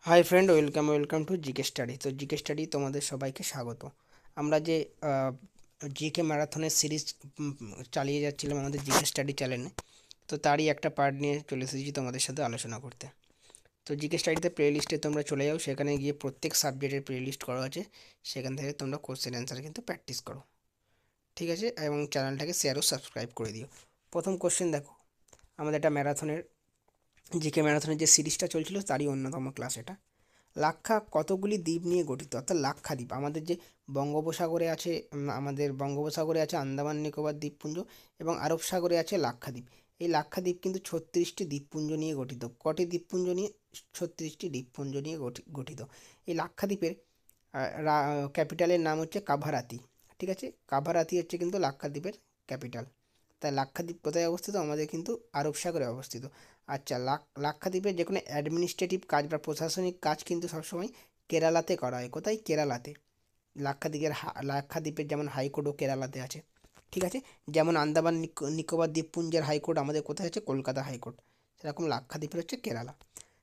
Hi friend, welcome to GK study. তো GK study তোমাদের সবাইকে স্বাগত। আমরা যে জিকে ম্যারাথনের সিরিজ চালিয়ে যাচ্ছিলাম আমাদের জিকে স্টাডি চ্যানেলে, তো তারই একটা পার্ট নিয়ে চলে এসেছি তোমাদের সাথে আলোচনা করতে। তো জিকে স্টাডিতে প্লে লিস্টে তোমরা চলে যাও, সেখানে গিয়ে প্রত্যেক সাবজেক্টের প্লে লিস্ট করা আছে, সেখান থেকে তোমরা কোশ্চেন অ্যান্সার কিন্তু প্র্যাকটিস করো, ঠিক আছে? এবং চ্যানেলটাকে শেয়ার ও সাবস্ক্রাইব করে দিও। প্রথম কোশ্চেন দেখো, আমাদের একটা ম্যারাথনের জিকে ম্যারাথনের যে সিরিজটা চলছিল তারই অন্যতম ক্লাস এটা। লাক্ষা কতগুলি দ্বীপ নিয়ে গঠিত? অর্থাৎ লাক্ষাদ্বীপ আমাদের যে বঙ্গোপসাগরে আছে, আমাদের বঙ্গোপসাগরে আছে আন্দামান নিকোবর দ্বীপপুঞ্জ এবং আরব সাগরে আছে লাক্ষাদ্বীপ। এই লাক্ষাদ্বীপ কিন্তু 36টি দ্বীপপুঞ্জ নিয়ে গঠিত। কটি দ্বীপপুঞ্জ নিয়ে? 36টি দ্বীপপুঞ্জ নিয়ে গঠিত। এই লাক্ষাদ্বীপের ক্যাপিটালের নাম হচ্ছে কাভারাতি, ঠিক আছে? কাভারাতি হচ্ছে কিন্তু লাক্ষাদ্বীপের ক্যাপিটাল। তাই লাক্ষাদ্বীপ কোথায় অবস্থিত? আমাদের কিন্তু আরব সাগরে অবস্থিত। আচ্ছা, লাক্ষাদ্বীপের যে কোনো অ্যাডমিনিস্ট্রেটিভ কাজ বা প্রশাসনিক কাজ কিন্তু সবসময় কেরালাতে করা হয়। কোথায়? কেরালাতে। লাক্ষাদ্বীপের যেমন হাইকোর্টও কেরালাতে আছে, ঠিক আছে? যেমন আন্দামান নিকোবর দ্বীপপুঞ্জের হাইকোর্ট আমাদের কোথায় আছে? কলকাতা হাইকোর্ট। সেরকম লাক্ষাদ্বীপের হচ্ছে কেরালা।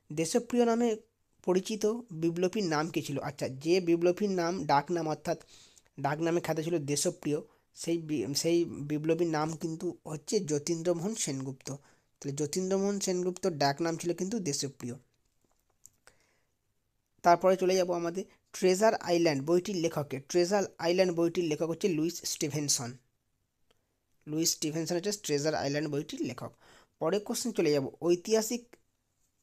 দেশপ্রিয় নামে পরিচিত বিপ্লবীর নাম কী ছিল? আচ্ছা, যে বিপ্লবীর নাম ডাকনাম, অর্থাৎ ডাকনামে খ্যাত ছিল দেশপ্রিয়, সেই বিপ্লবীর নাম কিন্তু হচ্ছে যতীন্দ্রমোহন সেনগুপ্ত। তাহলে যতীন্দ্রমোহন সেনগুপ্তর ডাকনাম ছিল কিন্তু দেশপ্রিয়। তারপরে চলে যাব আমাদের ট্রেজার আইল্যান্ড বইটির লেখকের। ট্রেজার আইল্যান্ড বইটির লেখক হচ্ছে লুইস স্টিভেনসন। লুইস স্টিভেনসন হচ্ছে ট্রেজার আইল্যান্ড বইটির লেখক। পরের কোশ্চেন চলে যাব, ঐতিহাসিক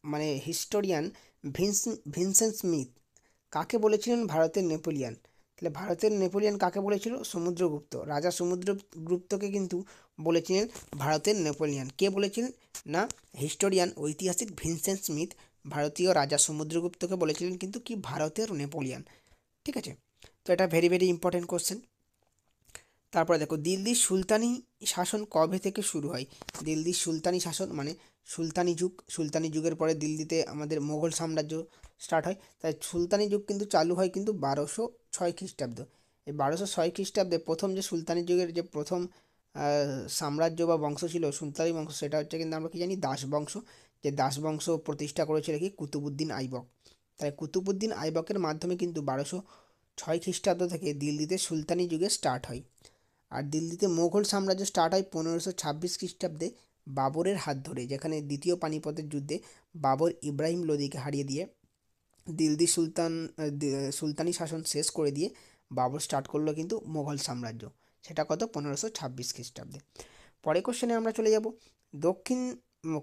মানে হিস্টোরিয়ান ভিনসেন্ট স্মিথ কাকে বলেছিলেন ভারতের নেপোলিয়ান? তাহলে ভারতের নেপোলিয়ান কাকে বলেছিল? সমুদ্রগুপ্ত। রাজা সমুদ্রগুপ্তকে কিন্তু বলেছিলেন ভারতের নেপোলিয়ান। কে বলেছিলেন? না, হিস্টোরিয়ান ঐতিহাসিক ভিনসেন্ট স্মিথ ভারতীয় রাজা সমুদ্রগুপ্তকে বলেছিলেন কিন্তু কি ভারতের নেপোলিয়ান, ঠিক আছে? তো এটা ভেরি ভেরি ইম্পর্টেন্ট কোশ্চেন। তারপরে দেখো, দিল্লির সুলতানি শাসন কবে থেকে শুরু হয়? দিল্লির সুলতানি শাসন মানে সুলতানি যুগ। সুলতানি যুগের পরে দিল্লিতে আমাদের মোগল সাম্রাজ্য স্টার্ট হয়। তাই সুলতানি যুগ কিন্তু চালু হয় কিন্তু 1206 খ্রিস্টাব্দ। এই 1206 খ্রিস্টাব্দে প্রথম যে সুলতানি যুগের যে প্রথম সাম্রাজ্য বা বংশ ছিল, সুলতানি বংশ, সেটা হচ্ছে কিন্তু আমরা কি জানি? দাস বংশ। যে দাস বংশ প্রতিষ্ঠা করেছিল কি? কুতুবুদ্দিন আইবক। তাই কুতুবুদ্দিন আইবকের মাধ্যমে কিন্তু 1206 খ্রিস্টাব্দ থেকে দিল্লিতে সুলতানি যুগে স্টার্ট হয়। আর দিল্লিতে মুঘল সাম্রাজ্য স্টার্ট হয় 1526 খ্রিস্টাব্দে বাবরের হাত ধরে, যেখানে দ্বিতীয় পানিপথের যুদ্ধে বাবর ইব্রাহিম লোদিকে হারিয়ে দিয়ে দিল্লি সুলতানি শাসন শেষ করে দিয়ে বাবর স্টার্ট করলো কিন্তু মুঘল সাম্রাজ্য। সেটা কত? 1526 খ্রিস্টাব্দে। পরের কোশ্চেনে আমরা চলে যাব, দক্ষিণ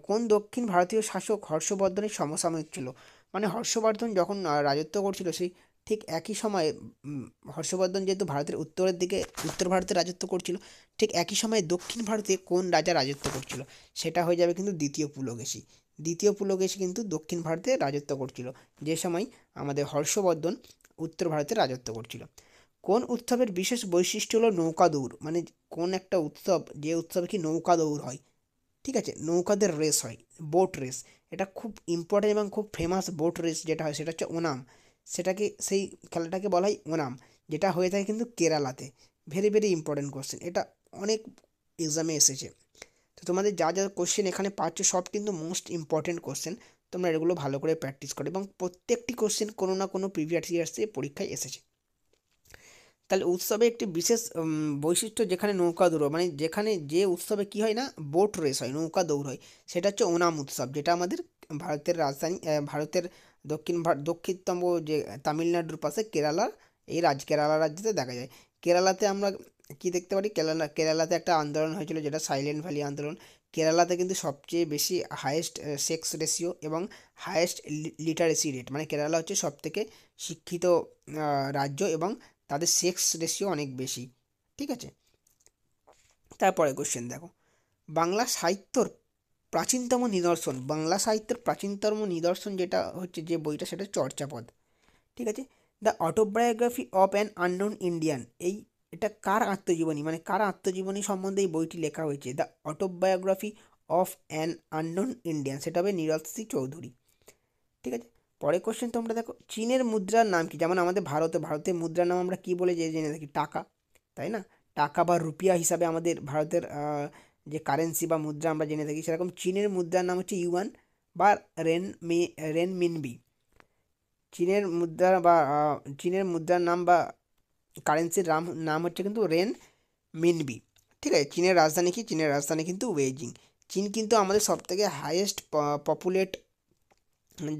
কোন দক্ষিণ ভারতীয় শাসক হর্ষবর্ধনের সমসাময়িক ছিল? মানে হর্ষবর্ধন যখন রাজত্ব করছিল, সেই ঠিক একই সময়ে হর্ষবর্ধন যেহেতু ভারতের উত্তরের দিকে, উত্তর ভারতে রাজত্ব করছিল, ঠিক একই সময়ে দক্ষিণ ভারতে কোন রাজা রাজত্ব করছিল? সেটা হয়ে যাবে কিন্তু দ্বিতীয় পুলকেশী। দ্বিতীয় পুলকেশী কিন্তু দক্ষিণ ভারতে রাজত্ব করছিল যে সময় আমাদের হর্ষবর্ধন উত্তর ভারতে রাজত্ব করছিল। কোন উৎসবের বিশেষ বৈশিষ্ট্য হলো নৌকা দৌড়? মানে কোন একটা উৎসব, যে উৎসবে কি নৌকা দৌড় হয়, ঠিক আছে? নৌকাদের রেস হয়, বোট রেস। এটা খুব ইম্পর্টেন্ট এবং খুব ফেমাস বোট রেস যেটা হয় সেটা হচ্ছে ওনাম। সেই খেলাটাকে বলা হয় ওনাম, যেটা হয়ে থাকে কিন্তু কেরালাতে। ভেরি ভেরি ইম্পর্টেন্ট কোশ্চেন, এটা অনেক এক্সামে এসেছে। তো তোমাদের যা যা কোশ্চেন এখানে পাচ্ছ সব কিন্তু মোস্ট ইম্পর্টেন্ট কোশ্চেন। তোমরা এগুলো ভালো করে প্র্যাকটিস করো, এবং প্রত্যেকটি কোশ্চেন কোনো না কোনো প্রিভিয়াস ইয়ার্সে পরীক্ষায় এসেছে। তাহলে উৎসবে একটি বিশেষ বৈশিষ্ট্য, যেখানে নৌকা দৌড় মানে যেখানে যে উৎসবে কী হয় না, বোট রেস হয়, নৌকা দৌড় হয়, সেটা হচ্ছে ওনাম উৎসব, যেটা আমাদের ভারতের রাজধানী, ভারতের দক্ষিণতম যে তামিলনাড়ুর পাশে কেরালার, কেরালা রাজ্যতে দেখা যায়। কেরালাতে আমরা কি দেখতে পারি? কেরালাতে একটা আন্দোলন হয়েছিল যেটা সাইলেন্ট ভ্যালি আন্দোলন। কেরালাতে কিন্তু সবচেয়ে বেশি হায়েস্ট সেক্স রেশিও এবং হায়েস্ট লিটারেসি রেট, মানে কেরালা হচ্ছে সবথেকে শিক্ষিত রাজ্য এবং তাদের সেক্স রেশিও অনেক বেশি, ঠিক আছে? তারপরে কোশ্চেন দেখো, বাংলা সাহিত্যর প্রাচীনতম নিদর্শন, বাংলা সাহিত্যের প্রাচীনতম নিদর্শন যেটা হচ্ছে যে বইটা, সেটা চর্যাপদ, ঠিক আছে? The autobiography of an unknown Indian, এটা কার আত্মজীবনী, মানে কার আত্মজীবনী সম্বন্ধে এই বইটি লেখা হয়েছে? The autobiography of an unknown Indian, সেটা হবে নীরদ সি চৌধুরী, ঠিক আছে? পরের কোশ্চেন তোমরা দেখো, চীনের মুদ্রার নাম কি? যেমন আমাদের ভারতের মুদ্রার নাম আমরা কি বলে জেনে থাকি? টাকা, তাই না? টাকা বা রুপিয়া হিসাবে আমাদের ভারতের যে কারেন্সি বা মুদ্রা আমরা জেনে থাকি, সেরকম চীনের মুদ্রার নাম হচ্ছে ইউয়ান বা রেন মিনবি। চীনের মুদ্রার নাম বা কারেন্সির নাম হচ্ছে কিন্তু রেন মিনবি। ঠিক আছে, চীনের রাজধানী কি? চীনের রাজধানী কিন্তু বেইজিং। চীন কিন্তু আমাদের সবথেকে হাইয়েস্ট পপুলেট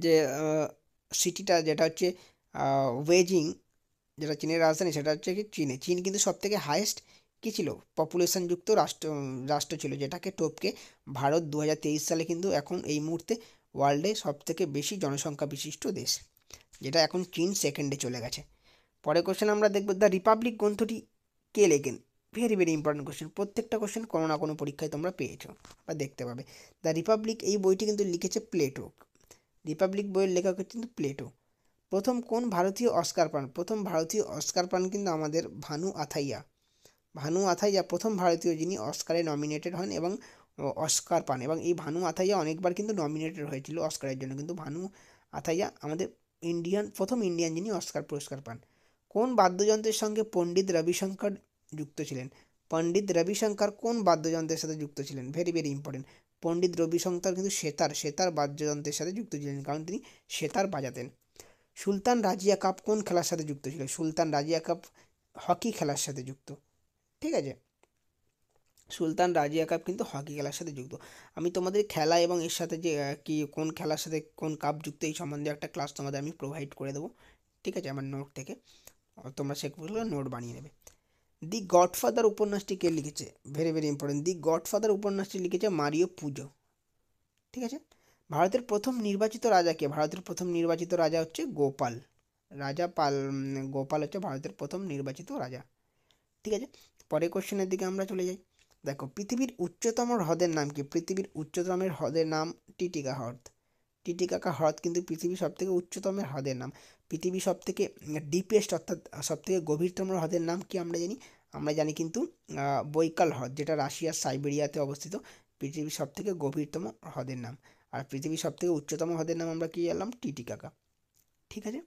যে সিটিটা, যেটা হচ্ছে বেইজিং, যেটা চীনের রাজধানী, সেটা হচ্ছে কি চীনে। চীন কিন্তু সবথেকে হাইয়েস্ট কী ছিল, পপুলেশনযুক্ত রাষ্ট্র ছিল, যেটাকে টপকে ভারত 2023 সালে কিন্তু এখন এই মুহূর্তে ওয়ার্ল্ডে সবথেকে বেশি জনসংখ্যা বিশিষ্ট দেশ, যেটা এখন চীন সেকেন্ডে চলে গেছে। পরের কোশ্চেন আমরা দেখব, দ্য রিপাবলিক গ্রন্থটি কে লেখেন? ভেরি ভেরি ইম্পর্টেন্ট কোশ্চেন, প্রত্যেকটা কোশ্চেন কোনো না কোনো পরীক্ষায় তোমরা পেয়েছো বা দেখতে পাবে। দ্য রিপাবলিক এই বইটি কিন্তু লিখেছে প্লেটো। রিপাবলিক বইয়ের লেখক হচ্ছে কিন্তু প্লেটো। প্রথম কোন ভারতীয় অস্কার পান? প্রথম ভারতীয় অস্কার পান কিন্তু আমাদের ভানু আথাইয়া। ভানু আথাইয়া প্রথম ভারতীয় যিনি অস্কারে নমিনেটেড হন এবং অস্কার পান, এবং এই ভানু আথাইয়া অনেকবার কিন্তু নমিনেটেড হয়েছিল অস্কারের জন্য, কিন্তু ভানু আথাইয়া আমাদের প্রথম ইন্ডিয়ান যিনি অস্কার পুরস্কার পান। কোন বাদ্যযন্ত্রের সঙ্গে পণ্ডিত রবিশঙ্কর যুক্ত ছিলেন? পণ্ডিত রবিশঙ্কর কোন বাদ্যযন্ত্রের সাথে যুক্ত ছিলেন? Very very important. Pandit Ravishankar কিন্তু সেতার বাদ্যযন্ত্রের সাথে যুক্ত ছিলেন, কারণ তিনি সেতার বাজাতেন। সুলতান রাজিয়া কাপ কোন খেলার সাথে যুক্ত ছিল? সুলতান রাজিয়া কাপ হকি খেলার সাথে যুক্ত। ঠিক আছে, সুলতান রাজিয়া কাপ কিন্তু হকি খেলার সাথে যুক্ত। আমি তোমাদের খেলা এবং এর সাথে যে কি কোন খেলার সাথে কোন কাপ যুক্ত, এই সম্বন্ধে একটা ক্লাস তোমাদের আমি প্রোভাইড করে দেবো। ঠিক আছে, আমার নোট থেকে তোমরা সেগুলো নোট বানিয়ে নেবে। দি গডফাদার উপন্যাসটি কে লিখেছে? Very very important. The Godfather উপন্যাসটি লিখেছে মারিও পুজো। ঠিক আছে, ভারতের প্রথম নির্বাচিত রাজা কে? ভারতের প্রথম নির্বাচিত রাজা হচ্ছে গোপাল। গোপাল হচ্ছে ভারতের প্রথম নির্বাচিত রাজা। ঠিক আছে, পরের কোশ্চেনের দিকে আমরা চলে যাই। দেখো, পৃথিবীর উচ্চতম হ্রদের নাম কি? পৃথিবীর উচ্চতম হ্রদের নাম টিটিকা হ্রদ। টিটিকাকা হ্রদ কিন্তু পৃথিবীর সবথেকে উচ্চতম হ্রদের নাম। পৃথিবীর সবথেকে ডিপেস্ট অর্থাৎ সবথেকে গভীরতম হ্রদের নাম কি আমরা জানি কিন্তু বৈকাল হ্রদ, যেটা রাশিয়ার সাইবেরিয়াতে অবস্থিত, পৃথিবীর সবথেকে গভীরতম হ্রদের নাম। আর পৃথিবীর সবথেকে উচ্চতম হ্রদের নাম আমরা কি জানলাম? টিটিকাকা। ঠিক আছে,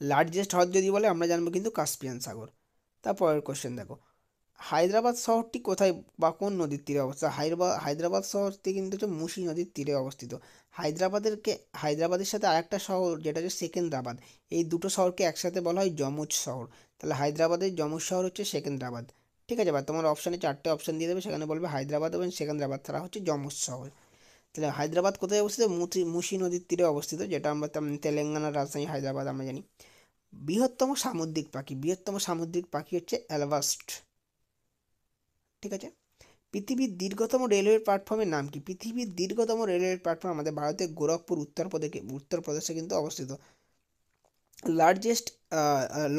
লার্জেস্ট হ্রদ যদি বলে আমরা জানবো কিন্তু কাস্পিয়ান সাগর। তারপরের কোশ্চেন দেখো, হায়দ্রাবাদ শহরটি কোথায় বা কোন নদীর তীরে অবস্থিত? হায়দ্রাবাদ শহরটি কিন্তু হচ্ছে মুসি নদীর তীরে অবস্থিত। হায়দ্রাবাদের সাথে আরেকটা শহর যেটা হচ্ছে সেকেন্দ্রাবাদ, এই দুটো শহরকে একসাথে বলা হয় যমজ শহর। তাহলে হায়দ্রাবাদের যমজ শহর হচ্ছে সেকেন্দ্রাবাদ। ঠিক আছে, বা তোমার অপশানে 4টে অপশান দিয়ে দেবে, সেখানে বলবে হায়দ্রাবাদ এবং সেকেন্দ্রাবাদ তারা হচ্ছে যমজ শহর। তাহলে হায়দ্রাবাদ কোথায় অবস্থিত? মুসি নদীর তীরে অবস্থিত, যেটা আমরা তেলেঙ্গানার রাজধানী হায়দ্রাবাদ আমরা জানি। বৃহত্তম সামুদ্রিক পাখি হচ্ছে অ্যালবাস্ট। ঠিক আছে, পৃথিবীর দীর্ঘতম রেলওয়ে প্ল্যাটফর্মের নাম কি? পৃথিবীর দীর্ঘতম রেলওয়ে প্ল্যাটফর্ম আমাদের ভারতের গোরখপুর উত্তরপ্রদেশে কিন্তু অবস্থিত। Largest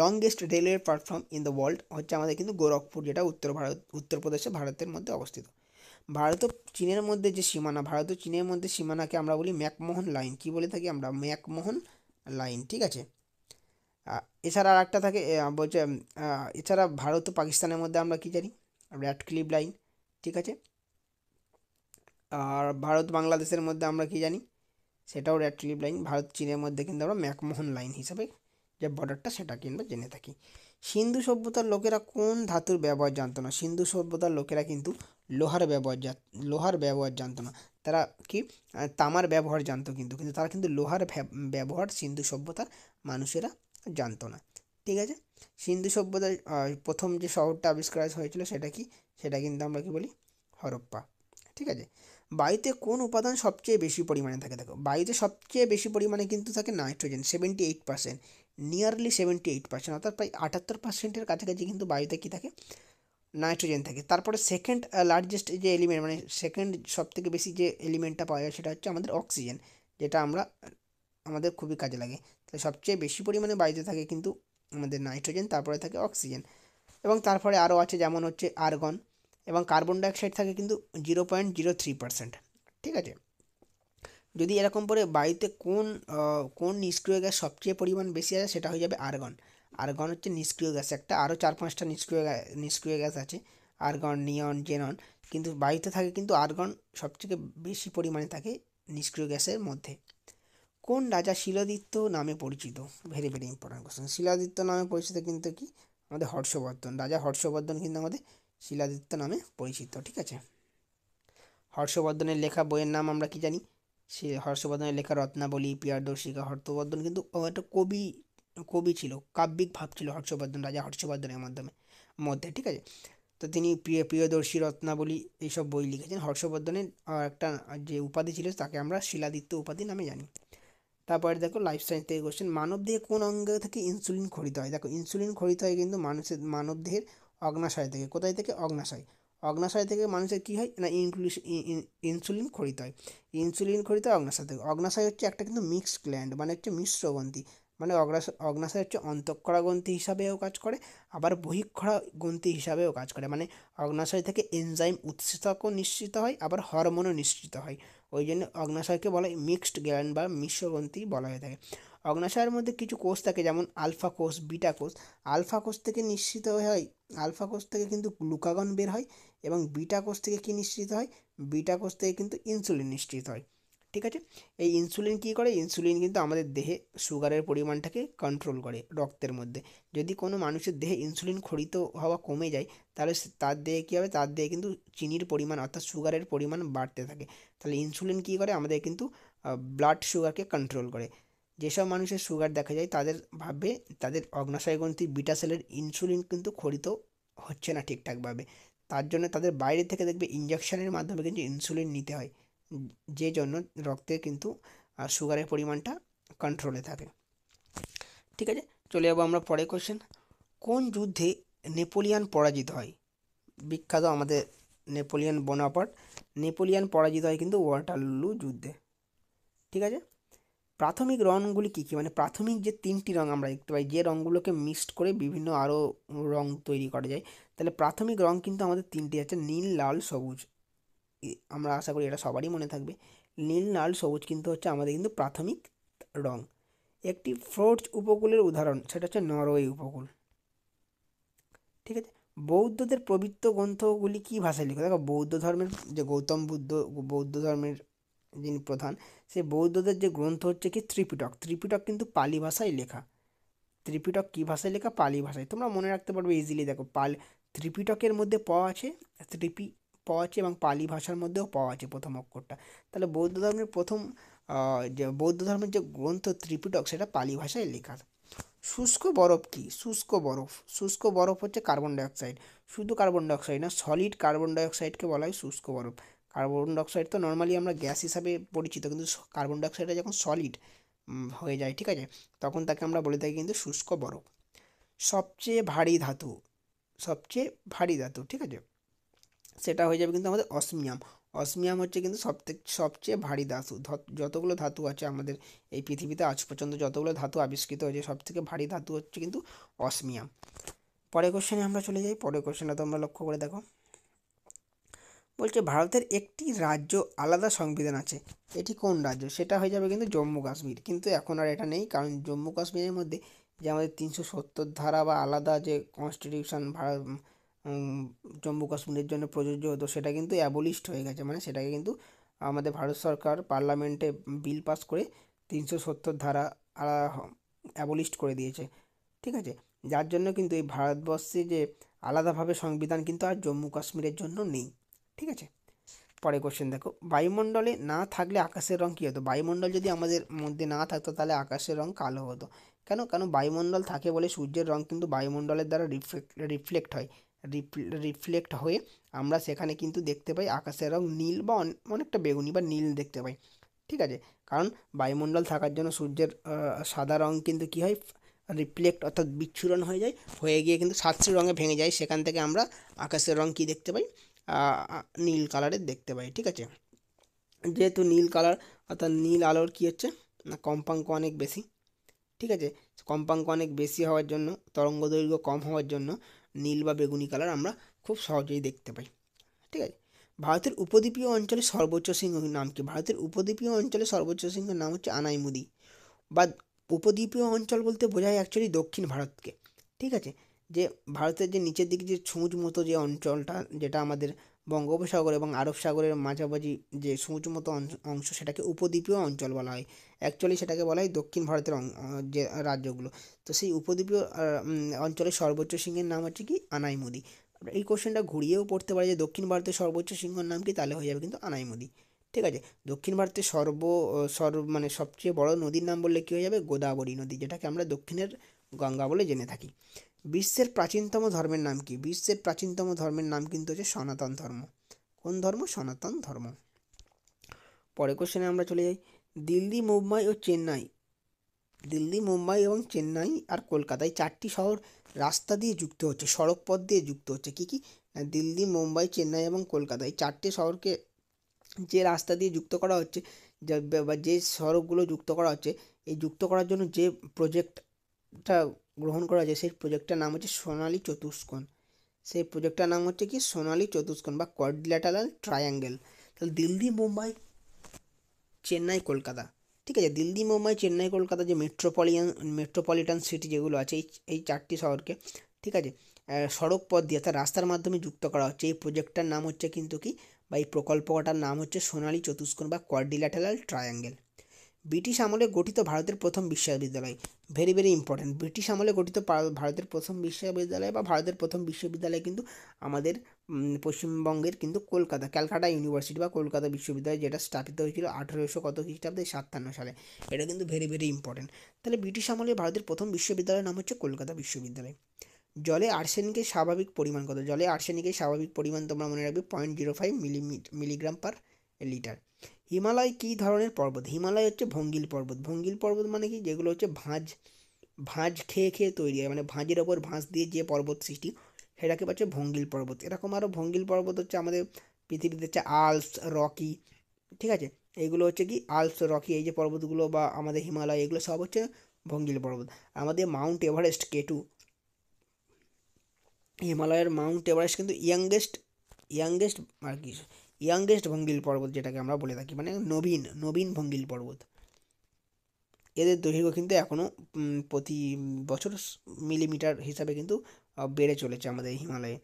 longest railway platform in the world হচ্ছে আমাদের কিন্তু গোরখপুর, যেটা উত্তরপ্রদেশে ভারতের মধ্যে অবস্থিত। ভারত ও চীনের মধ্যে যে সীমানা, ভারত ও চীনের মধ্যে সীমানাকে আমরা বলি ম্যাকমোহন লাইন। কি বলে থাকি আমরা? McMahon line. ঠিক আছে, এছাড়া আর একটা থাকে বলছে, এছাড়া ভারত ও পাকিস্তানের মধ্যে আমরা কি জানি? Radcliffe line. ঠিক আছে, আর ভারত বাংলাদেশের মধ্যে আমরা কি জানি? সেটাও র্যাডক্লিফ লাইন। ভারত চীনের মধ্যে কিন্তু আমরা ম্যাকমোহন লাইন হিসাবে যে বর্ডারটা, সেটা কিন্তু জেনে থাকি। সিন্ধু সভ্যতার লোকেরা কোন ধাতুর ব্যবহার জানতো না? সিন্ধু সভ্যতার লোকেরা কিন্তু লোহার ব্যবহার জানতো না। তারা কি তামার ব্যবহার জানতো, কিন্তু তারা কিন্তু লোহার ব্যবহার সিন্ধু সভ্যতার মানুষেরা জানতো না। ঠিক আছে, সিন্ধু সভ্যতার প্রথম যে শহরটা আবিষ্কার হয়েছিল সেটা কি? সেটা কিন্তু আমরা কি বলি? হরপ্পা। ঠিক আছে, বায়ুতে কোন উপাদান সবচেয়ে বেশি পরিমাণে থাকে? দেখো, বায়ুতে সবচেয়ে বেশি পরিমাণে কিন্তু থাকে নাইট্রোজেন, 78%, নিয়ারলি 78%, অর্থাৎ প্রায় 78%-এর কাছাকাছি কিন্তু বায়ুতে কী থাকে? নাইট্রোজেন থাকে। তারপরে সেকেন্ড লার্জেস্ট যে এলিমেন্ট, মানে সেকেন্ড সবথেকে বেশি যে এলিমেন্টটা পাওয়া যায় সেটা হচ্ছে আমাদের অক্সিজেন, যেটা আমাদের খুবই কাজে লাগে। তাহলে সবচেয়ে বেশি পরিমাণে বায়ুতে থাকে কিন্তু আমাদের নাইট্রোজেন, তারপরে থাকে অক্সিজেন, এবং তারপরে আরও আছে যেমন হচ্ছে আর্গন, এবং কার্বন ডাইঅক্সাইড থাকে কিন্তু 0.03%। ঠিক আছে, যদি এরকম করে বায়ুতে কোন নিষ্ক্রিয় গ্যাস সবচেয়ে পরিমাণ বেশি আছে, সেটা হয়ে যাবে আর্গন। আর্গন হচ্ছে নিষ্ক্রিয় গ্যাস একটা, আরও 4-5টা নিষ্ক্রিয় গ্যাস আছে, আর্গন, নিয়ন, জেনন, কিন্তু বায়ুতে থাকে কিন্তু আর্গন সবথেকে বেশি পরিমাণে থাকে নিষ্ক্রিয় গ্যাসের মধ্যে। কোন রাজা শিলাদিত্য নামে পরিচিত? Very very important question. Siladitya নামে পরিচিত কিন্তু কি? আমাদের হর্ষবর্ধন। রাজা হর্ষবর্ধন কিন্তু আমাদের শিলাদিত্য নামে পরিচিত। ঠিক আছে, হর্ষবর্ধনের লেখা বইয়ের নাম আমরা কি জানি? সে হর্ষবর্ধনের লেখা রত্নাবলী, প্রিয়দর্শিকা। হর্ষবর্ধন কিন্তু একটা কবি ছিল, কাব্যিক ভাব ছিল হর্ষবর্ধন, রাজা হর্ষবর্ধনের মধ্যে, ঠিক আছে। তো তিনি প্রিয়দর্শী, রত্নাবলী এইসব বই লিখেছেন। হর্ষবর্ধনের একটা যে উপাধি ছিল তাকে আমরা শিলাদিত্য উপাধি নামে জানি। তারপরে দেখো লাইফ সায়েন্স থেকে কোশ্চেন, মানব দেহে কোন অঙ্গ থেকে ইনসুলিন খরিত হয়? দেখো ইনসুলিন খরিত হয় কিন্তু মানব দেহের অগ্নাশয় থেকে। কোথায় থেকে? অগ্নাশয়। অগ্নাশয় থেকে মানুষের কী হয় না, ইনসুলিন খরিত হয়। ইনসুলিন খরিত হয় অগ্নাশয় থেকে। অগ্নাশয় হচ্ছে একটা কিন্তু মিক্সড গ্ল্যান্ড, মানে হচ্ছে মিশ্র গ্রন্থি। মানে অগ্নাশয় হচ্ছে অন্তঃক্ষরা গ্রন্থি হিসাবেও কাজ করে, আবার বহিঃক্ষরা গ্রন্থি হিসাবেও কাজ করে। মানে অগ্নাশয় থেকে এনজাইম উৎসেচকও নিঃসৃত হয়, আবার হরমোনও নিঃসৃত হয়। ওই জন্য অগ্নাশয়কে বলা হয় মিক্সড গ্ল্যান্ড বা মিশ্রগ্রন্থি বলা হয়ে থাকে। অগ্নাশয়ের মধ্যে কিছু কোষ থাকে, যেমন আলফা কোষ, বিটা কোষ। আলফা কোষ থেকে নিঃসৃত হয়, আলফা কোষ থেকে কিন্তু গ্লুকাগন বের হয়, এবং বিটা কোষ থেকে কী নিঃসৃত হয়? বিটা কোষ থেকে কিন্তু ইনসুলিন নিঃসৃত হয়, ঠিক আছে। এই ইনসুলিন কী করে? ইনসুলিন কিন্তু আমাদের দেহে সুগারের পরিমাণটাকে কন্ট্রোল করে রক্তের মধ্যে। যদি কোনো মানুষের দেহে ইনসুলিন ক্ষরিত হওয়া কমে যায়, তাহলে তার দেহে কী হবে? তার দেহে কিন্তু চিনির পরিমাণ অর্থাৎ সুগারের পরিমাণ বাড়তে থাকে। তাহলে ইনসুলিন কী করে? আমাদের কিন্তু ব্লাড সুগারকে কন্ট্রোল করে। যেসব মানুষের সুগার দেখা যায় তাদের তাদের অগ্নাশয় গ্রন্থি বিটা সেলের ইনসুলিন কিন্তু ক্ষরিত হচ্ছে না ঠিকঠাকভাবে। তার জন্য তাদের বাইরে থেকে দেখবে ইঞ্জেকশনের মাধ্যমে কিন্তু ইনসুলিন নিতে হয়, যে জন্য রক্তে কিন্তু সুগারের পরিমাণটা কন্ট্রোলে থাকে, ঠিক আছে। চলে যাবো আমরা পরে কোশ্চেন। কোন যুদ্ধে নেপোলিয়ান পরাজিত হয়? বিখ্যাত আমাদের নেপোলিয়ান বোনাপার্ট। নেপোলিয়ান পরাজিত হয় কিন্তু ওয়াটারলু যুদ্ধে, ঠিক আছে। প্রাথমিক রঙগুলি কী কী? মানে প্রাথমিক যে 3টি রঙ আমরা দেখতে পাই, যে রঙগুলোকে মিক্সড করে বিভিন্ন আরও রঙ তৈরি করা যায়, তাহলে প্রাথমিক রঙ কিন্তু আমাদের 3টি আছে, নীল, লাল, সবুজ। আমরা আশা করি এটা সবারই মনে থাকবে। নীল, লাল, সবুজ কিন্তু হচ্ছে আমাদের কিন্তু প্রাথমিক রঙ। একটি ফ্রোজ উপকূলের উদাহরণ, সেটা হচ্ছে নরওয়ে উপকূল, ঠিক আছে। বৌদ্ধদের পবিত্র গ্রন্থগুলি কী ভাষায় লিখো? দেখো বৌদ্ধ ধর্মের যে গৌতম বুদ্ধ, বৌদ্ধ ধর্মের যিনি প্রধান, সে বৌদ্ধদের যে গ্রন্থ হচ্ছে কি ত্রিপিটক। ত্রিপিটক কিন্তু পালি ভাষায় লেখা। ত্রিপিটক কী ভাষায় লেখা? পালি ভাষায়। তোমরা মনে রাখতে পারবে ইজিলি। দেখো ত্রিপিটকের মধ্যে প আছে, প আছে, এবং পালি ভাষার মধ্যেও প আছে প্রথম অক্ষরটা। তাহলে বৌদ্ধ ধর্মের প্রথম যে বৌদ্ধ ধর্মের যে গ্রন্থ ত্রিপিটক, সেটা পালি ভাষায় লেখা। শুষ্ক বরফ কী? শুষ্ক বরফ হচ্ছে কার্বন ডাইঅক্সাইড। শুধু কার্বন ডাইঅক্সাইড না, সলিড কার্বন ডাইঅক্সাইডকে বলা হয় শুষ্ক বরফ। কার্বন ডাইঅক্সাইড তো নর্মালি আমরা গ্যাস হিসাবে পরিচিত, কিন্তু কার্বন ডাইঅক্সাইডটা যখন সলিড হয়ে যায়, ঠিক আছে, তখন তাকে আমরা বলে থাকি কিন্তু শুষ্ক বরফ। সবচেয়ে ভারী ধাতু, সবচেয়ে ভারী ধাতু, ঠিক আছে, সেটা হয়ে যাবে কিন্তু আমাদের অসমিয়াম। অসমিয়াম হচ্ছে কিন্তু সবচেয়ে ভারী ধাতু। যতগুলো ধাতু আছে আমাদের এই পৃথিবীতে আজ পর্যন্ত যতগুলো ধাতু আবিষ্কৃত হয়েছে, সবথেকে ভারী ধাতু হচ্ছে কিন্তু অসমিয়াম। পরের কোশ্চেনে আমরা চলে যাই। পরের কোশ্চেনটা তোমরা লক্ষ্য করে দেখো। বলছে ভারতের একটি রাজ্য আলাদা সংবিধান আছে, এটি কোন রাজ্য? সেটা হয়ে যাবে কিন্তু জম্মু কাশ্মীর। কিন্তু এখন আর এটা নেই, কারণ জম্মু কাশ্মীরের মধ্যে যে আমাদের 370 ধারা বা আলাদা যে কনস্টিটিউশন জম্মু কাশ্মীরের জন্য প্রযোজ্য হতো, সেটা কিন্তু অ্যাবলিশড হয়ে গেছে। মানে সেটাকে কিন্তু আমাদের ভারত সরকার পার্লামেন্টে বিল পাস করে 370 ধারা অ্যাবলিশড করে দিয়েছে, ঠিক আছে। যার জন্য কিন্তু এই ভারতবর্ষে যে আলাদাভাবে সংবিধান কিন্তু আর জম্মু কাশ্মীরের জন্য নেই, ঠিক আছে। পরে কোশ্চেন দেখো, বায়ুমণ্ডলে না থাকলে আকাশের রং কী হতো? বায়ুমণ্ডল যদি আমাদের মধ্যে না থাকতো তাহলে আকাশের রং কালো হতো। কেন? কারণ বায়ুমণ্ডল থাকে বলে সূর্যের রং কিন্তু বায়ুমণ্ডলের দ্বারা রিফ্লেক্ট হয়। রিফ্লেক্ট হয়ে আমরা সেখানে কিন্তু দেখতে পাই আকাশের রং নীল বা অনেকটা বেগুনি বা নীল দেখতে পাই, ঠিক আছে। কারণ বায়ুমণ্ডল থাকার জন্য সূর্যের সাদা রং কিন্তু কী হয়? রিফ্লেক্ট অর্থাৎ বিচ্ছুরণ হয়ে গিয়ে কিন্তু সাতশ্রী রঙে ভেঙে যায়। সেখান থেকে আমরা আকাশের রং কী দেখতে পাই? নীল কালারের দেখতে পাই, ঠিক আছে। যেহেতু নীল কালার অর্থাৎ নীল আলোর কী হচ্ছে না, কম্পাঙ্ক অনেক বেশি, ঠিক আছে। কম্পাঙ্ক অনেক বেশি হওয়ার জন্য, তরঙ্গ দৈর্ঘ্য কম হওয়ার জন্য নীল বা বেগুনি কালার আমরা খুব সহজেই দেখতে পাই, ঠিক আছে। ভারতের উপদ্বীপীয় অঞ্চলে সর্বোচ্চ সিংহের নাম কি? ভারতের উপদ্বীপীয় অঞ্চলে সর্বোচ্চ সিংহের নাম হচ্ছে আনাইমুদি। বা উপদ্বীপীয় অঞ্চল বলতে বোঝায় অ্যাকচুয়ালি দক্ষিণ ভারতকে, ঠিক আছে। যে ভারতের যে নিচের দিকে যে সূঁচ মতো যে অঞ্চলটা, যেটা আমাদের বঙ্গোপসাগর এবং আরব সাগরের মাঝামাঝি যে সূঁচ মতো অংশ, সেটাকে উপদ্বীপীয় অঞ্চল বলা হয়। অ্যাকচুয়ালি সেটাকে বলা হয় দক্ষিণ ভারতের যে রাজ্যগুলো। তো সেই উপদ্বীপীয় অঞ্চলের সর্বোচ্চ সিংহের নাম হচ্ছে কি? আনাইমুদি। এই কোশ্চেনটা ঘুরিয়েও পড়তে পারে যে দক্ষিণ ভারতের সর্বোচ্চ সিংহের নাম কি? তাহলে হয়ে যাবে কিন্তু আনাইমুদি, ঠিক আছে। দক্ষিণ ভারতের মানে সবচেয়ে বড় নদীর নাম বললে কী হয়ে যাবে, গোদাবরী নদী, যেটাকে আমরা দক্ষিণের গঙ্গা বলে জেনে থাকি। বিশ্বের প্রাচীনতম ধর্মের নাম কি? বিশ্বের প্রাচীনতম ধর্মের নাম কিন্তু হচ্ছে সনাতন ধর্ম। কোন ধর্ম? সনাতন ধর্ম। পরের কোশ্চেনে আমরা চলে যাই। দিল্লি, মুম্বাই এবং চেন্নাই আর কলকাতা, এই 4টি শহর রাস্তা দিয়ে যুক্ত হচ্ছে, সড়ক পথ দিয়ে যুক্ত হচ্ছে। কি কি? না, দিল্লি, মুম্বাই, চেন্নাই এবং কলকাতা, এই 4টে শহরকে যে রাস্তা দিয়ে যুক্ত করা হচ্ছে, বা যে সড়কগুলো যুক্ত করা হচ্ছে, এই যুক্ত করার জন্য যে প্রজেক্টটা গ্রহণ করা হয়েছে, সেই প্রজেক্টটার নাম হচ্ছে সোনালী চতুষ্কোণ। সেই প্রজেক্টটার নাম হচ্ছে কি? সোনালী চতুষ্কোণ বা কোয়াড্রিল্যাটারাল ট্রায়াঙ্গেল। তাহলে দিল্লি, মুম্বাই, চেন্নাই, কলকাতা। ঠিক আছে, দিল্লি, মুম্বাই, চেন্নাই, কলকাতা যে মেট্রোপলিটন সিটি যেগুলো আছে, এই 4টি শহরকে, ঠিক আছে, সড়ক পথ দিয়ে অর্থাৎ রাস্তার মাধ্যমে যুক্ত করা হচ্ছে। এই প্রজেক্টটার নাম হচ্ছে কিন্তু কি, বা এই প্রকল্পটার নাম হচ্ছে সোনালী চতুষ্কোণ বা কোয়াড্রিল্যাটারাল ট্রায়াঙ্গেল। ব্রিটিশ আমলে গঠিত ভারতের প্রথম বিশ্ববিদ্যালয়, ভেরি ভেরি ইম্পর্ট্যান্ট। ব্রিটিশ আমলে গঠিত ভারতের প্রথম বিশ্ববিদ্যালয় বা ভারতের প্রথম বিশ্ববিদ্যালয় কিন্তু আমাদের পশ্চিমবঙ্গের কিন্তু ক্যালকাটা ইউনিভার্সিটি বা কলকাতা বিশ্ববিদ্যালয়, যেটা স্থাপিত হয়েছিল 1800 কত খ্রিস্টাব্দে, 57 সালে। এটা কিন্তু ভেরি ভেরি ইম্পর্ট্যান্ট। তাহলে ব্রিটিশ আমলে ভারতের প্রথম বিশ্ববিদ্যালয়ের নাম হচ্ছে কলকাতা বিশ্ববিদ্যালয়। জলে আর্সেনিকের স্বাভাবিক পরিমাণ কত? জলে আর্সেনিকের স্বাভাবিক পরিমাণ তোমরা মনে রাখবে 0.05 মিলিগ্রাম পার লিটার। হিমালয় কী ধরনের পর্বত? হিমালয় হচ্ছে ভঙ্গিল পর্বত। ভঙ্গিল পর্বত মানে কি? যেগুলো হচ্ছে ভাঁজ খেয়ে খেয়ে তৈরি হয়, মানে ভাঁজের ওপর ভাঁজ দিয়ে যে পর্বত সৃষ্টি, সেটাকে পাচ্ছে ভঙ্গিল পর্বত। এরকম আরও ভঙ্গিল পর্বত হচ্ছে আমাদের পৃথিবীতে হচ্ছে আল্পস, রকি, ঠিক আছে, এইগুলো হচ্ছে কি আল্পস, রকি, এই যে পর্বতগুলো বা আমাদের হিমালয়, এগুলো সব হচ্ছে ভঙ্গিল পর্বত। আমাদের মাউন্ট এভারেস্ট K2, হিমালয়ের মাউন্ট এভারেস্ট কিন্তু ইয়াংগেস্ট আর কি ইয়াংগেস্ট ভঙ্গিল পর্বত, যেটাকে আমরা বলে থাকি, মানে নবীন ভঙ্গিল পর্বত। এদের দৈর্ঘ্য কিন্তু এখনও প্রতি বছর মিলিমিটার হিসাবে কিন্তু বেড়ে চলেছে আমাদের হিমালয়ে।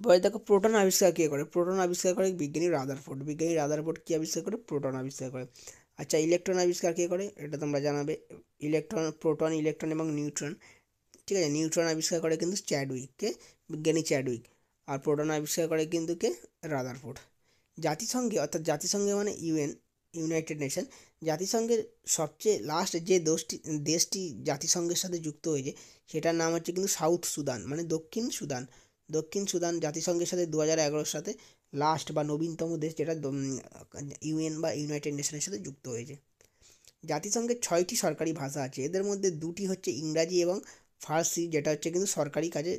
পরে দেখো, প্রোটন আবিষ্কার কে করে? প্রোটন আবিষ্কার করে বিজ্ঞানী রাদারফোর্ড কী আবিষ্কার করে? প্রোটন আবিষ্কার করে। আচ্ছা, ইলেকট্রন আবিষ্কার কে করে? এটা তোমরা জানাবে। প্রোটন, ইলেকট্রন এবং নিউট্রন, ঠিক আছে, নিউট্রন আবিষ্কার করে কিন্তু বিজ্ঞানী চ্যাডউইক। আর প্রোটন আবিষ্কার করে কিন্তু কে? রাদারফোর্ড। জাতিসংঘে মানে ইউনাইটেড নেশন, জাতিসংঘের সবচেয়ে লাস্ট যে দেশটি জাতিসংঘের সাথে যুক্ত হয়েছে, সেটার নাম হচ্ছে কিন্তু সাউথ সুদান, মানে দক্ষিণ সুদান জাতিসংঘের সাথে 2011 সাথে লাস্ট বা নবীনতম দেশ, যেটা ইউএন বা ইউনাইটেড নেশনের সাথে যুক্ত হয়েছে। জাতিসংঘের 6টি সরকারি ভাষা আছে, এদের মধ্যে 2টি হচ্ছে ইংরাজি এবং ফার্সি, যেটা হচ্ছে কিন্তু সরকারি কাজে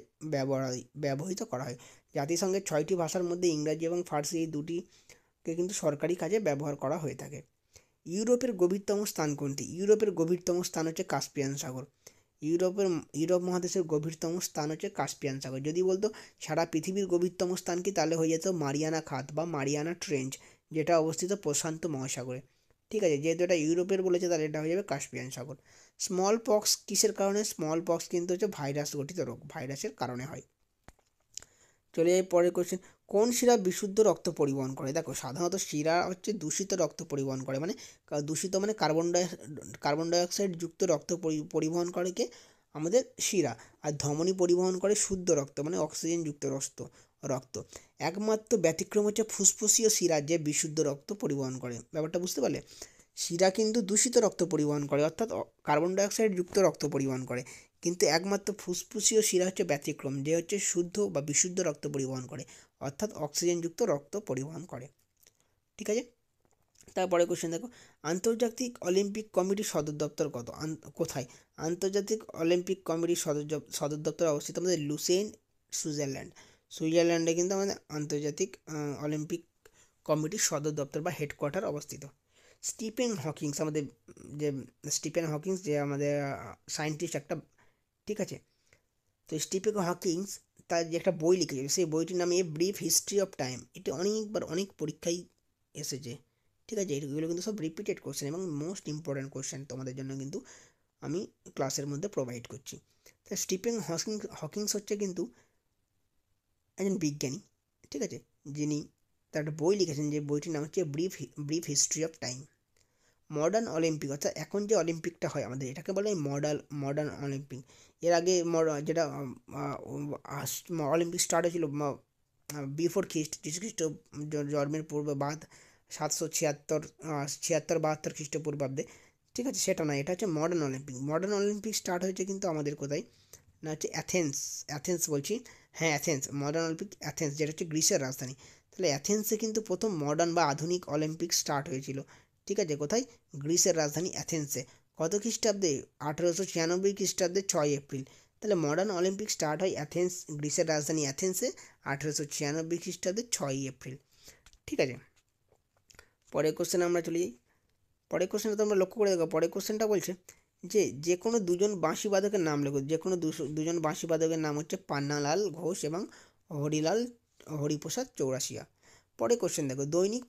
ব্যবহৃত করা হয়। জাতিসংঘের 6টি ভাষার মধ্যে ইংরাজি এবং ফার্সি, এই দুটিকে কিন্তু সরকারি কাজে ব্যবহার করা হয়ে থাকে। ইউরোপের গভীরতম স্থান কোনটি? ইউরোপের গভীরতম স্থান হচ্ছে কাস্পিয়ান সাগর। ইউরোপ মহাদেশের গভীরতম স্থান হচ্ছে কাস্পিয়ান সাগর। যদি বলতো সারা পৃথিবীর গভীরতম স্থান কি, তাহলে হয়ে যেত মারিয়ানা খাত বা মারিয়ানা ট্রেঞ্চ, যেটা অবস্থিত প্রশান্ত মহাসাগরে। ঠিক আছে, যেহেতু এটা ইউরোপের বলেছে, তাহলে এটা হয়ে যাবে কাস্পিয়ান সাগর। স্মল পক্স কিসের কারণে? স্মল পক্স কিন্তু হচ্ছে ভাইরাস গঠিত রোগ, ভাইরাসের কারণে হয়। চলে যাই পরের কোশ্চেন। কোন শিরা বিশুদ্ধ রক্ত পরিবহন করে? দেখো, সাধারণত শিরা হচ্ছে দূষিত রক্ত পরিবহন করে, মানে দূষিত মানে কার্বন ডাইঅক্সাইড যুক্ত রক্ত পরিবহন করে কে? আমাদের শিরা। আর ধমনী পরিবহন করে শুদ্ধ রক্ত, মানে অক্সিজেন যুক্ত রক্ত। একমাত্র ব্যতিক্রম হচ্ছে ফুসফুসীয় শিরা, যে বিশুদ্ধ রক্ত পরিবহন করে। ব্যাপারটা বুঝতে পারলে? শিরা কিন্তু দূষিত রক্ত পরিবহন করে, অর্থাৎ কার্বন ডাইঅক্সাইড যুক্ত রক্ত পরিবহন করে, কিন্তু একমাত্র ফুসফুসীয় শিরা হচ্ছে ব্যতিক্রম, যে হচ্ছে শুদ্ধ বা বিশুদ্ধ রক্ত পরিবহন করে, অর্থাৎ অক্সিজেনযুক্ত রক্ত পরিবহন করে। ঠিক আছে, তারপরে কোশ্চেন দেখো, আন্তর্জাতিক অলিম্পিক কমিটির সদর দপ্তর কোথায়? আন্তর্জাতিক অলিম্পিক কমিটির সদর দপ্তর অবস্থিত আমাদের লুসেন, সুইজারল্যান্ডে কিন্তু আমাদের আন্তর্জাতিক অলিম্পিক কমিটির সদর দপ্তর বা হেডকোয়ার্টার অবস্থিত। স্টিফেন হকিংস যে আমাদের সায়েন্টিস্ট একটা, ঠিক আছে, তো স্টিফেন হকিংস তার যে একটা বই লিখেছিল, সেই বইটির নাম a brief history of time. এটি অনেক পরীক্ষায় এসেছে, ঠিক আছে, এগুলো কিন্তু সব রিপিটেড কোশ্চেন এবং মোস্ট ইম্পর্ট্যান্ট কোশ্চেন তোমাদের জন্য কিন্তু আমি ক্লাসের মধ্যে প্রোভাইড করছি। তো স্টিফেন হকিংস হচ্ছে কিন্তু একজন বিজ্ঞানী, ঠিক আছে, যিনি তার একটা বই লিখেছেন, যে বইটির নাম হচ্ছে brief history of time. Modern Olympic, অর্থাৎ এখন যে অলিম্পিকটা হয় আমাদের, এটাকে বলে মডার্ন অলিম্পিক। এর আগে যেটা অলিম্পিক স্টার্ট হয়েছিল বিফোর খ্রিস্ট, যিশু খ্রিস্ট জন্মের পূর্বে 776 খ্রিস্টপূর্বাব্দে। ঠিক আছে, সেটা না, এটা হচ্ছে modern Olympic. Modern Olympic start হয়েছে কিন্তু আমাদের কোথায় না, হচ্ছে অ্যাথেন্স। অ্যাথেন্স বলছি, হ্যাঁ অ্যাথেন্স, মডার্ন অলিম্পিক অ্যাথেন্স, যেটা হচ্ছে গ্রিসের রাজধানী। তাহলে অ্যাথেন্সে কিন্তু প্রথম মডার্ন বা আধুনিক অলিম্পিক স্টার্ট হয়েছিল। ঠিক আছে, কোথায়? গ্রিসের রাজধানী অ্যাথেন্সে। কত খ্রিস্টাব্দে? 1896 খ্রিস্টাব্দে 6 এপ্রিল। তাহলে মডার্ন অলিম্পিক স্টার্ট হয় অ্যাথেন্স, গ্রিসের রাজধানী অ্যাথেন্সে 1896 খ্রিস্টাব্দে 6 এপ্রিল। ঠিক আছে, পরের কোশ্চেনে আমরা চলে যাই। পরের কোশ্চেনটা তোমরা লক্ষ্য করে দেখো, পরের কোশ্চেনটা বলছে যে কোনো দুজন বাঁশিবাদকের নাম লেখো। যে কোনো দুজন বাঁশিবাদকের নাম হচ্ছে পান্নালাল ঘোষ এবং হরিপ্রসাদ চৌরাশিয়া। পরের কোশ্চেন দেখো, দৈনিক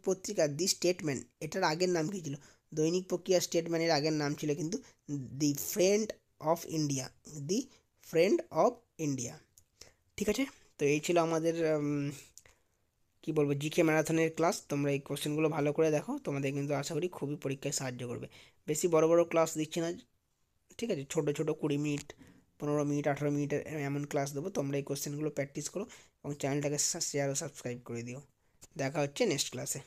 পত্রিকা দি স্টেটম্যান, এটার আগের নাম কী ছিল? দৈনিক পত্রিকা স্টেটম্যানের আগের নাম ছিল কিন্তু the Friend of India. The Friend of India. ঠিক আছে, তো এই ছিল আমাদের কি বলবো, জিকে ম্যারাথনের ক্লাস। তোমরা এই কোশ্চেনগুলো ভালো করে দেখো, তোমাদের কিন্তু আশা করি খুবই পরীক্ষায় সাহায্য করবে। বেশি বড় বড় ক্লাস দিচ্ছি না, ঠিক আছে, ছোটো ছোটো 20 মিনিট, 15 মিনিট, 18 মিনিটের এমন ক্লাস দেবো। তোমরা এই কোশ্চেনগুলো প্র্যাকটিস করো এবং চ্যানেলটাকে শেয়ার ও সাবস্ক্রাইব করে দিও। দেখা হচ্ছে নেক্সট ক্লাসে।